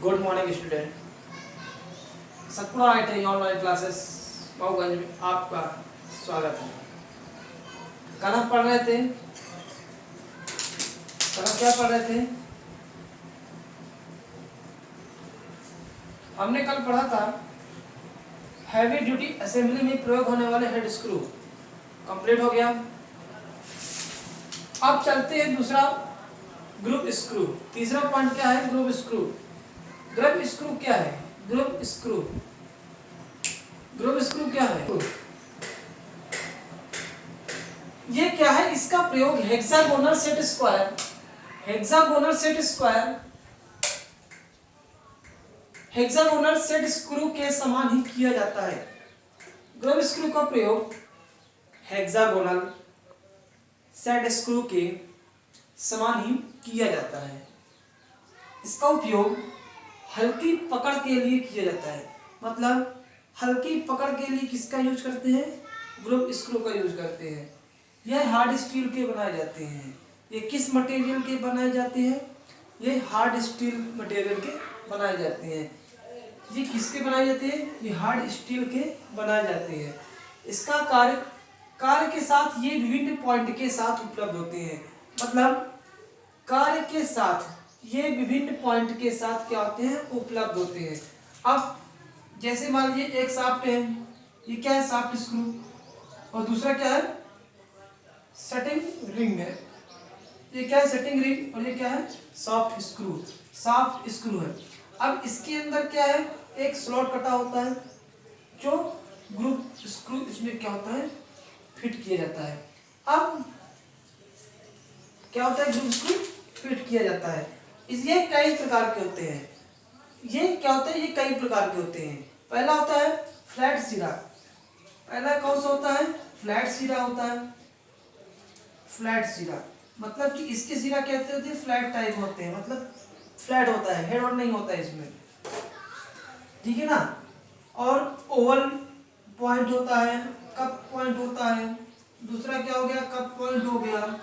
Good morning student. Satpura ITI online classes Mauganj में आपका स्वागत है। कल हम पढ़ रहे थे, कल हम क्या पढ़ रहे थे? हमने कल पढ़ा था हैवी ड्यूटी असेंबली में प्रयोग होने वाले हेड स्क्रू। कंप्लीट हो गया। अब चलते हैं दूसरा, ग्रुप स्क्रू। तीसरा पॉइंट क्या है? Group screw. ग्रुप स्क्रू क्या है? ग्रुप स्क्रू, ग्रुप स्क्रू क्या है? ये क्या है? इसका प्रयोग hexagonal set square, hexagonal set square, hexagonal set screw के समान ही किया जाता है। ग्रुप स्क्रू का प्रयोग हेक्सागोनल सेट स्क्रू के समान ही किया जाता है। इसका उपयोग हल्की पकड़ के लिए किया जाता है। मतलब हल्की पकड़ के लिए किसका यूज करते हैं? ग्रुप स्क्रू का यूज करते हैं। यह हार्ड स्टील के बनाए जाते हैं। ये किस मटेरियल के बनाए जाते हैं? ये हार्ड स्टील मटेरियल के बनाए जाते हैं। ये किसके बनाए जाते हैं? ये हार्ड स्टील के बनाए जाते हैं। इसका कार्य के साथ ये विभिन्न पॉइंट के साथ उपलब्ध होते हैं। मतलब कार्य के साथ ये विभिन्न पॉइंट के साथ क्या होते हैं? उपलब्ध होते हैं। अब जैसे मान लीजिए एक शाफ्ट है, ये क्या है? Shaft screw. और दूसरा क्या है? सेटिंग रिंग है। ये क्या है? Setting ring. और ये क्या है? सॉफ्ट स्क्रू, सॉफ्ट स्क्रू है। अब इसके अंदर क्या है? एक स्लॉट कटा होता है जो ग्रुप स्क्रू इसमें क्या होता है? फिट किया जाता है। अब क्या होता है? ग्रुप स्क्रू फिट किया जाता है। ये कई प्रकार के होते हैं। ये क्या होता है? ये कई प्रकार के होते हैं। पहला होता है फ्लैट सिरा। पहला कौन सा होता है? फ्लैट सिरा होता है। फ्लैट सिरा मतलब कि इसके सिरा कहते होते हैं फ्लैट टाइप होते हैं। मतलब फ्लैट होता है, हेड ऑन नहीं होता है इसमें, ठीक है ना। और ओवल पॉइंट होता है, कप पॉइंट होता है। दूसरा क्या हो गया? कप पॉइंट हो गया।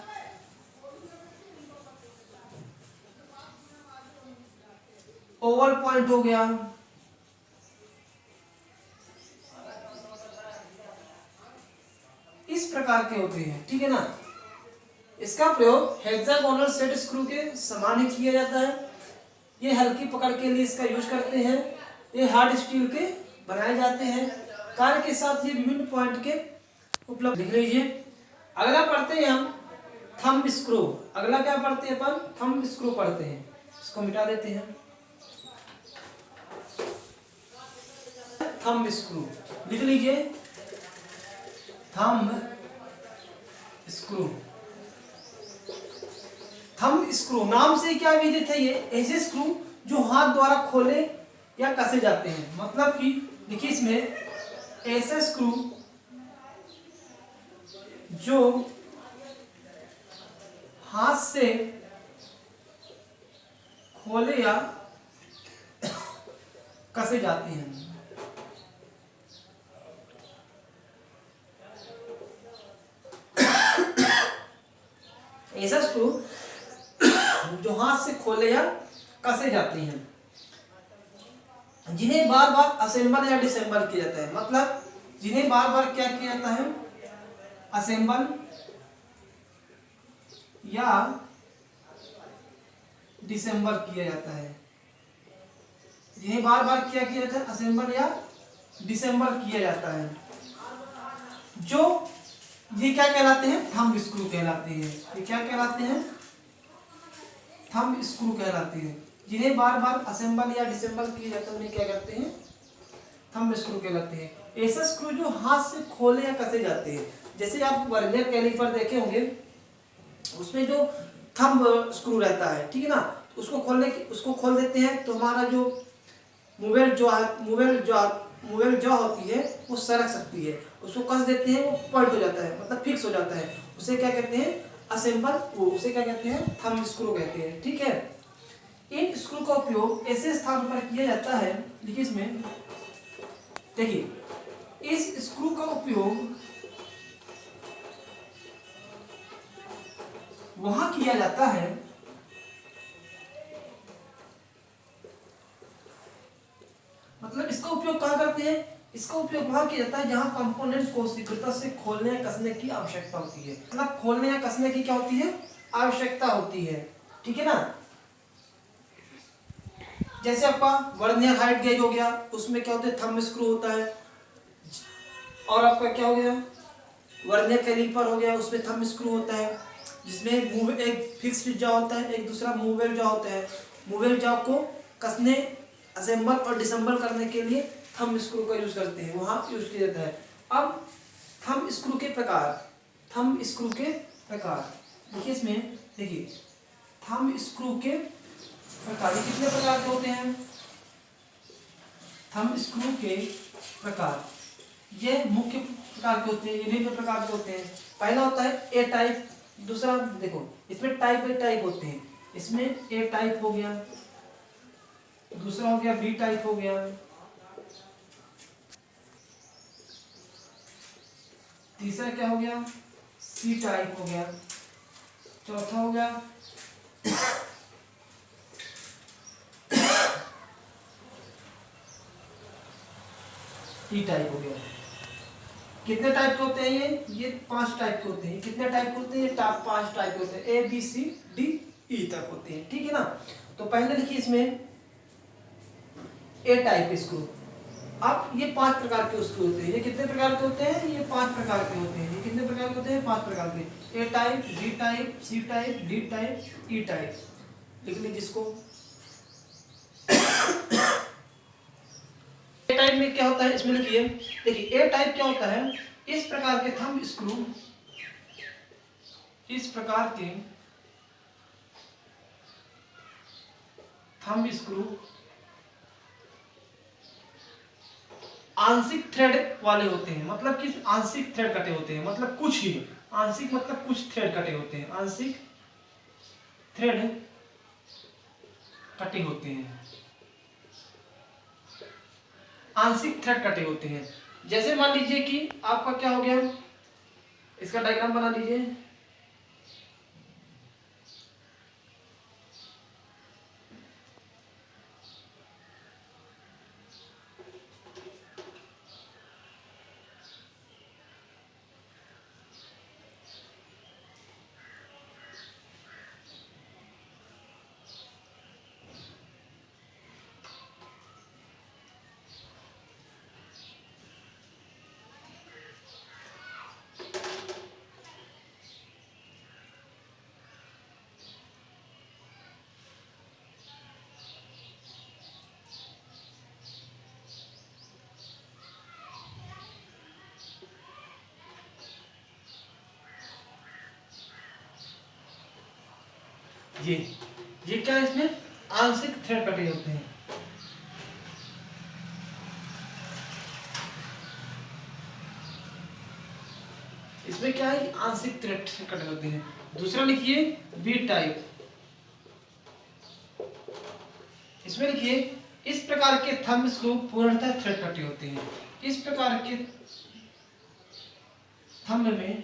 ओवल पॉइंट हो गया। इस प्रकार के होते हैं, ठीक है ना। इसका प्रयोग हेक्सागोनल सेट स्क्रू के समान ही किया जाता है। ये हल्की पकड़ के लिए इसका यूज करते हैं। ये हार्ड स्टील के बनाए जाते हैं। कार्य के साथ ये विभिन्न पॉइंट के उपलब्ध। लिख लीजिए। अगला पढ़ते हैं हम थंब स्क्रू। अगला क्या पढ़ते हैं अपन? थंब स्क्रू पढ़ते हैं। इसको मिटा देते हैं। थंब स्क्रू लिख लीजिए। थंब स्क्रू, थंब स्क्रू नाम से क्या विदित है? ये ऐसे स्क्रू जो हाथ द्वारा खोले या कसे जाते हैं। मतलब कि देखिए इसमें ऐसे स्क्रू जो हाथ से खोले या कसे जाते हैं। ऐसा स्क्रू जो हाथ से खोले या कसे जाती हैं, जिन्हें बार बार असेंबल या डिसेंबल किया जाता है। मतलब जिन्हें बार बार क्या किया जाता है? असेंबल या डिसेंबल किया जाता है। जिन्हें बार बार क्या किया जाता है? असेंबल या डिसेंबल किया जाता है। जो ये क्या कहलाते हैं? थंब स्क्रू कहलाते हैं। ये क्या कहलाते हैं? थंब स्क्रू कहलाते हैं। जिन्हें बार बार असेंबल या डिसेंबल किया जाता है उन्हें क्या कहते हैं? थंब स्क्रू कहलाते हैं। ऐसे स्क्रू जो हाथ से खोले या कसे जाते हैं। जैसे आप वर्नियर कैलिपर देखे होंगे, उसमें जो थंब स्क्रू रहता है, ठीक है ना, उसको खोल देते हैं तो हमारा जो मूवेल जॉ होती है वो सरक सकती है। उसको कस देते हैं, वो पॉइंट हो जाता है, मतलब फिक्स हो जाता है। उसे क्या कहते हैं? असेंबल। उसे क्या कहते हैं? थंब स्क्रू कहते हैं, ठीक है। इन स्क्रू का उपयोग ऐसे स्थान पर किया जाता है, देखिए इसमें, देखिए इस स्क्रू का उपयोग वहां किया जाता है करते हैं, इसका उपयोग वहां किया जाता है जहां कंपोनेंट को शीघ्रता से खोलने या कसने की आवश्यकता होती है। मतलब खोलने या कसने की क्या होती है, आवश्यकता होती है। ठीक है ना। जैसे आपका वर्नियर हाइट गेज हो गया, उसमें क्या होता है, थंब स्क्रू होता है। और आपका क्या हो गया, वर्नियर कैलिपर हो गया, उसमें थंब स्क्रू होता है, जिसमें मूव एक फिक्स्ड जाव होता है, एक दूसरा मूवेबल जाव होता है। मूवेबल जाव को कसने, असेंबल और डिसेंबल करने के लिए थंब स्क्रू का यूज करते हैं, वहां यूज किया जाता है। अब थंब स्क्रू के प्रकार, थंब स्क्रू के प्रकार देखिए, इसमें देखिए थंब स्क्रू के प्रकार कितने प्रकार के होते हैं। थंब स्क्रू के प्रकार ये मुख्य प्रकार के होते हैं, ये निम्न प्रकार के होते हैं। पहला होता है ए टाइप, दूसरा देखो इसमें टाइप ए टाइप होते हैं, इसमें ए टाइप हो गया, दूसरा हो गया बी टाइप हो गया, तीसरा क्या हो गया, सी टाइप हो गया, चौथा हो गया टी टाइप हो गया। कितने टाइप के होते हैं ये 5 टाइप के होते हैं। कितने टाइप के होते हैं, ये 5 टाइप के होते हैं, A B C D E तक होते हैं। ठीक है ना। तो पहले देखिए इसमें ए टाइप स्क्रू। अब ये 5 प्रकार के स्क्रू होते हैं। ये कितने प्रकार के होते हैं, ये 5 प्रकार के होते हैं। ये कितने प्रकार के होते हैं, 5 प्रकार के। A type, B type, C type, D type, E type. लिख लीजिए इसको। ए टाइप में क्या होता है, इसमें लिखिए, देखिए ए टाइप क्या होता है, इस प्रकार के थंब स्क्रू, इस प्रकार के थंब स्क्रू आंशिक थ्रेड वाले होते हैं। मतलब कि आंशिक थ्रेड कटे होते हैं, मतलब कुछ ही आंशिक, मतलब कुछ थ्रेड कटे होते हैं, आंशिक थ्रेड कटे होते हैं, आंशिक थ्रेड कटे होते हैं। जैसे मान लीजिए कि आपका क्या हो गया, इसका डायग्राम बना लीजिए। ये क्या है, इसमें आंशिक थ्रेड कटे होते हैं। इसमें क्या है, आंशिक थ्रेड कटे होते हैं। दूसरा लिखिए बी टाइप। इसमें लिखिए इस प्रकार के थंब स्क्रू पूर्णतः थ्रेड कटे होते हैं। इस प्रकार के थंब में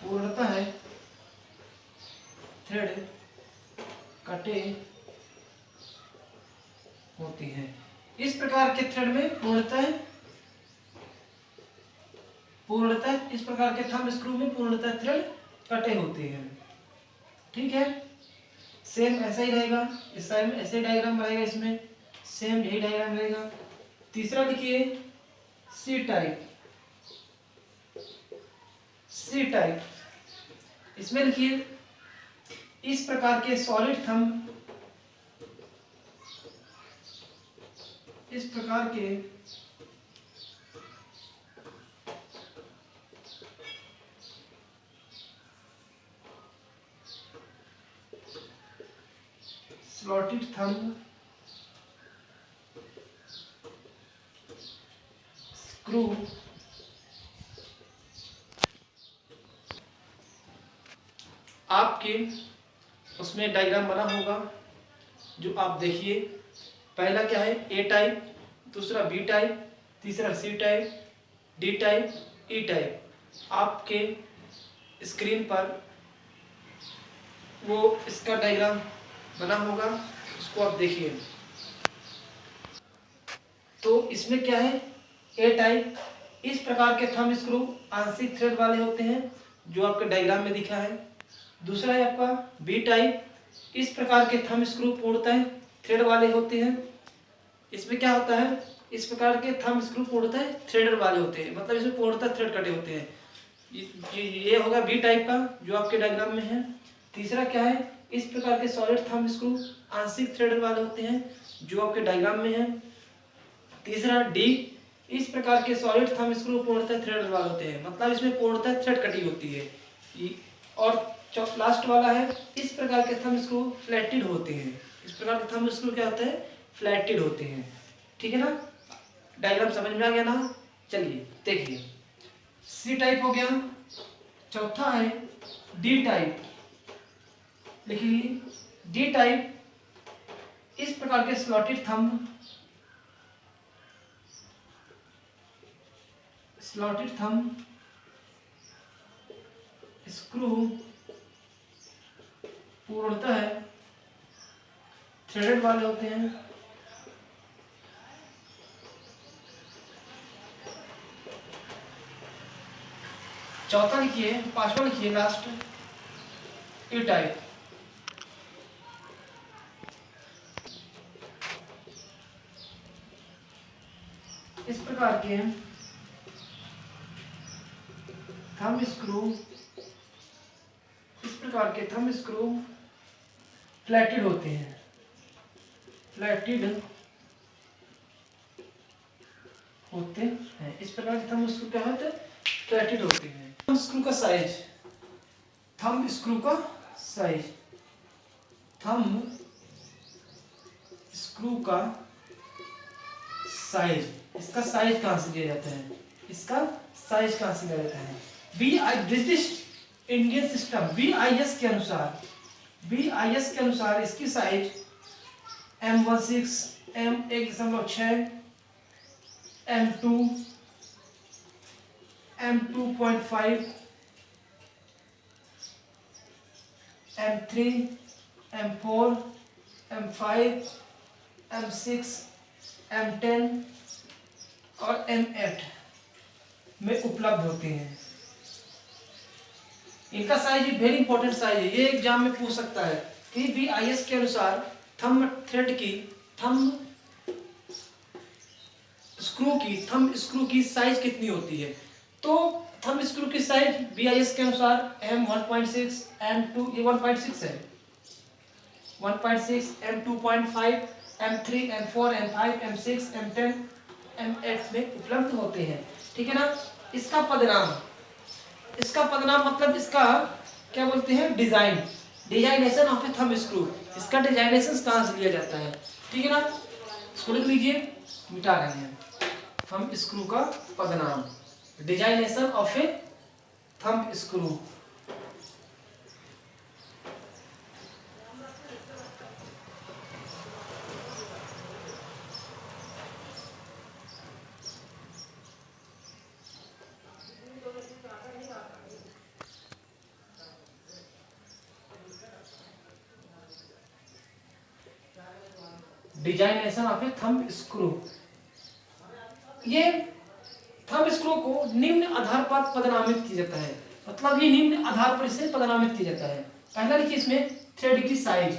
पूर्णतः थ्रेड कटे होती हैं। इस प्रकार के थ्रेड में पूर्णतः इस प्रकार के थंब स्क्रू में पूर्णतः थ्रेड कटे होते हैं। ठीक है, सेम ऐसा ही रहेगा, इस साइड में ऐसे डायग्राम रहेगा, इसमें सेम यही डायग्राम रहेगा। तीसरा लिखिए सी टाइप। सी टाइप, इसमें लिखिए इस प्रकार के सॉलिड थंब, इस प्रकार के स्लॉटेड थंब स्क्रू आपके उसमें डायग्राम बना होगा, जो आप देखिए। पहला क्या है, ए टाइप, दूसरा बी टाइप, तीसरा सी type, D type, E type. आपके स्क्रीन पर वो इसका डायग्राम बना होगा, उसको आप देखिए। तो इसमें क्या है, ए टाइप इस प्रकार के थंब स्क्रू आंशिक थ्रेड वाले होते हैं जो आपके डायग्राम में दिखा है। दूसरा है आपका बी टाइप, इस प्रकार के थंब स्क्रू पूर्णतः थ्रेड वाले होते हैं। इसमें क्या होता है, इस प्रकार के थंब स्क्रू पूर्णतः थ्रेडर वाले होते हैं, मतलब इसमें पूर्णतः थ्रेड कटे होते हैं। ये होगा बी टाइप का जो आपके डायग्राम में है। तीसरा क्या है, इस प्रकार के सॉलिड थंब स्क्रू आंशिक थ्रेडर वाले होते हैं जो आपके डायग्राम में है। तीसरा डी, इस प्रकार के सॉलिड थंब स्क्रू पूर्णतः थ्रेडर वाले होते हैं, मतलब इसमें पूर्णतः थ्रेड कटी होती है। और लास्ट वाला है, इस प्रकार के थंब स्क्रू फ्लैटेड होते हैं। इस प्रकार के थंब स्क्रू क्या होते हैं, फ्लैटेड होते हैं। ठीक है ना, डायग्राम समझ में आ गया ना। चलिए देखिए, सी टाइप हो गया। चौथा है डी टाइप, लिखिए डी टाइप, इस प्रकार के स्लॉटेड थंब स्क्रू पूर्णतः थ्रेडेड वाले होते हैं। चौथा लिखिए, पांचवा लिखिए लास्ट, ई टाइप, इस प्रकार के थंब स्क्रू फ्लैटेड होते हैं। इस प्रकार के थंब स्क्रू क्या होते हैं, फ्लैटेड होते हैं। थंब स्क्रू का साइज, इसका साइज कहाँ से लिया जाता है, ब्रिटिश इंडियन सिस्टम BIS के अनुसार इसकी size M16, M1.6, M2, M2.5, M3, M4, M5, M6, M10 और M8 में उपलब्ध होते हैं। इनका साइज वेरी इंपॉर्टेंट साइज है, ये एग्जाम में पूछ सकता है कि BIS के अनुसार थंब स्क्रू की साइज कितनी होती है। तो थंब स्क्रू की साइज BIS के अनुसार M1.6, M2, ये 1.6 है, 1.6, M2.5, M3, M4, M5, M6, M10, M8 में उपलब्ध होते हैं। ठीक है ना। इसका पदनाम मतलब इसका क्या बोलते हैं, designation of A thumb screw. इसका डिजाइनेशन कहाँ से लिया जाता है, ठीक है ना। इसको लिख लीजिए, मिटा रहे हैं। थंब स्क्रू का पदनाम, designation of A thumb screw. Designation of A thumb screw, ये थंब स्क्रू को निम्न आधार पर पदनामित किया जाता है, मतलब ये निम्न आधार पर इसे पदनामित किया जाता है। पहला देखिए इसमें थ्रेड की साइज,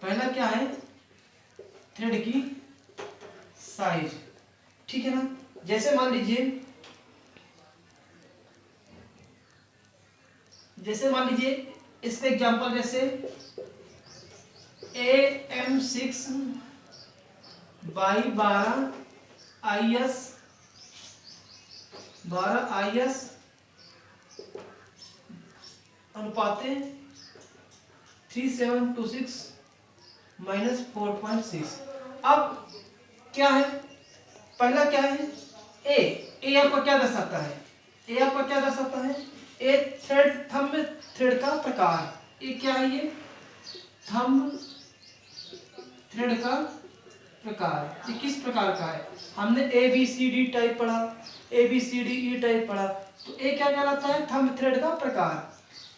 पहला क्या है, थ्रेड की साइज, ठीक है ना। जैसे मान लीजिए इसका एग्जांपल जैसे AM6 बाई 12 IS अनुपाते 3726 -4.6। अब क्या है, पहला क्या है, ए आपका क्या दर्शाता है, ए थंब थ्रेड का प्रकार। ये क्या है, ये थंब थ्रेड का प्रकार, ये किस प्रकार का है। हमने ABCD टाइप पढ़ा, ABCDE टाइप पढ़ा, तो ए क्या कहलाता है, थंब थ्रेड का प्रकार।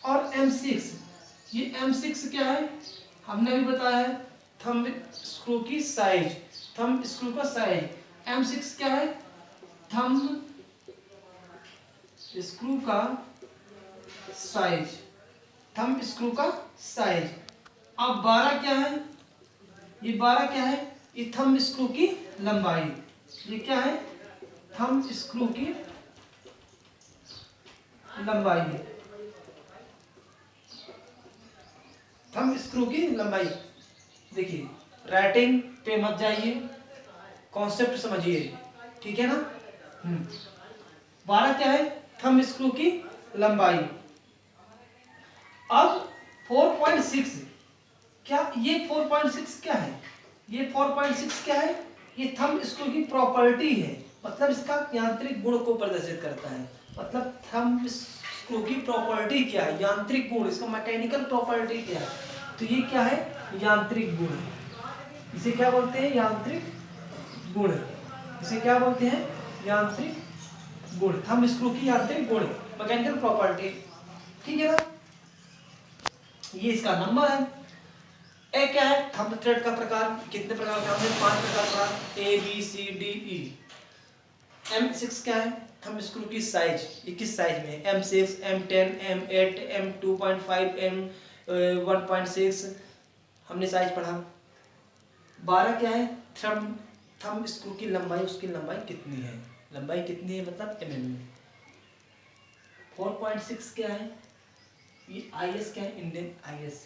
और M6, ये M6 क्या है, हमने भी बताया है थंब स्क्रू की साइज, थंब स्क्रू का साइज। M6 क्या है, थंब स्क्रू का साइज, थंब स्क्रू का साइज। अब 12 क्या है, ये 12 क्या है, ये थंब स्क्रू की लंबाई। ये क्या है, थंब स्क्रू की लंबाई, थंब स्क्रू की लंबाई। देखिए राइटिंग पे मत जाइए, कॉन्सेप्ट समझिए, ठीक है ना। 12 क्या है, थंब स्क्रू की लंबाई। अब 4.6 क्या, ये 4.6 क्या है, ये 4.6 क्या है, ये थंब स्क्रू की प्रॉपर्टी है, मतलब इसका यांत्रिक गुण को प्रदर्शित करता है। मतलब थंब स्क्रू की प्रॉपर्टी क्या है, यांत्रिक गुण, इसका मैकेनिकल प्रॉपर्टी क्या है, तो ये क्या है, यांत्रिक गुण। इसे क्या बोलते हैं, यांत्रिक गुण। इसे क्या बोलते हैं, यांत्रिक गुण, थंब स्क्रू की यांत्रिक गुण, मैकेनिकल प्रॉपर्टी, ठीक है ना। ये इसका नंबर है। ए क्या है, थंब थ्रेड का प्रकार, कितने प्रकार का है, 5 प्रकार का, ABCDE। M6 क्या है, थंब स्क्रू की साइज, ये किस साइज में है, M6, M10, M8, M2.5, M1.6, हमने साइज पढ़ा। 12 क्या है, थंब स्क्रू की लंबाई, उसकी लंबाई कितनी है, लंबाई कितनी है मतलब mm में। 4.6 क्या है, ये IS क्या है, इंडियन IS।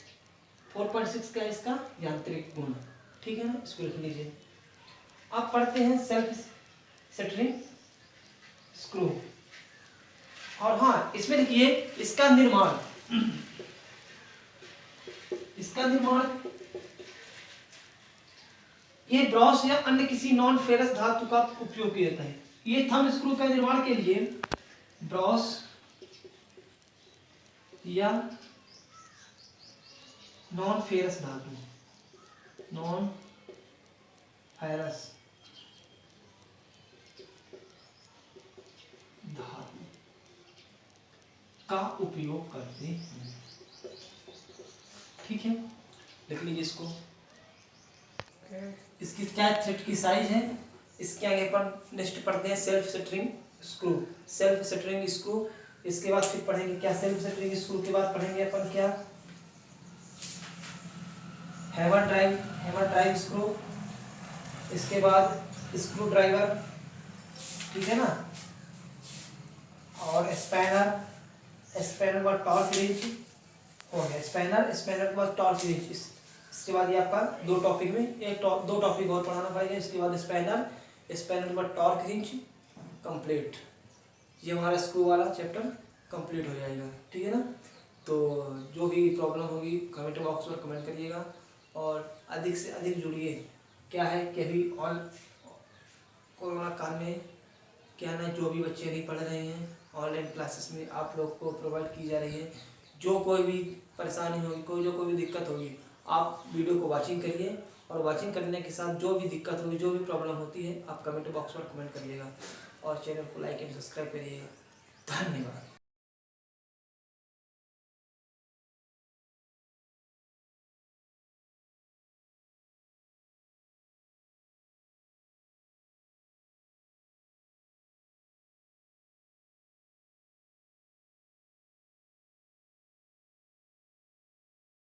4.6 क्या है, इसका यांत्रिक गुण, ठीक है ना, इसको लिख लीजिए। अब पढ़ते हैं सेल्फ सेटरिंग स्क्रू। और हाँ, इसमें देखिए इसका निर्माण, इसका निर्माण ये ब्रॉस या अन्य किसी नॉन फेरस धातु का उपयोग किया जाता है। ये थंब स्क्रू का निर्माण के लिए ब्रॉस या नॉन फेरस धातु, नॉन फेरस धातु का उपयोग करते हैं, ठीक है, लिख लीजिए इसको। इसकी क्या थ्रेड की साइज है, इसके आगे अपन नेक्स्ट पढ़ते हैं सेल्फ सेटरिंग स्क्रू, सेल्फ सेटरिंग स्क्रू। इसके बाद फिर पढ़ेंगे क्या, सेल्फ सेटरिंग स्क्रू के बाद पढ़ेंगे अपन क्या, हैमर ड्राइव स्क्रू, इसके बाद स्क्रू ड्राइवर, ठीक है ना, और स्पैनर बाद टॉर्क रिंच हो गया, स्पैनर के बाद टॉर्क रिंच। इसके बाद ये आपका दो टॉपिक में दो टॉपिक और पढ़ाना पड़ेगा। इसके बाद स्पैनर के बाद टॉर्क रिंच कंप्लीट, ये हमारा स्क्रू वाला चैप्टर कंप्लीट हो जाएगा, ठीक है ना। तो जो भी प्रॉब्लम होगी कमेंट बॉक्स में कमेंट करिएगा और अधिक से अधिक जुड़िए। क्या है कि अभी कोरोना काल में क्या है ना, जो भी बच्चे नहीं पढ़ रहे हैं ऑनलाइन क्लासेस में आप लोग को प्रोवाइड की जा रही है। जो कोई भी परेशानी होगी, कोई भी दिक्कत होगी, आप वीडियो को वॉचिंग करिए और वॉचिंग करने के साथ जो भी दिक्कत होगी, जो भी प्रॉब्लम होती है, आप कमेंट बॉक्स में कमेंट करिएगा और चैनल को लाइक एंड सब्सक्राइब करिएगा। धन्यवाद।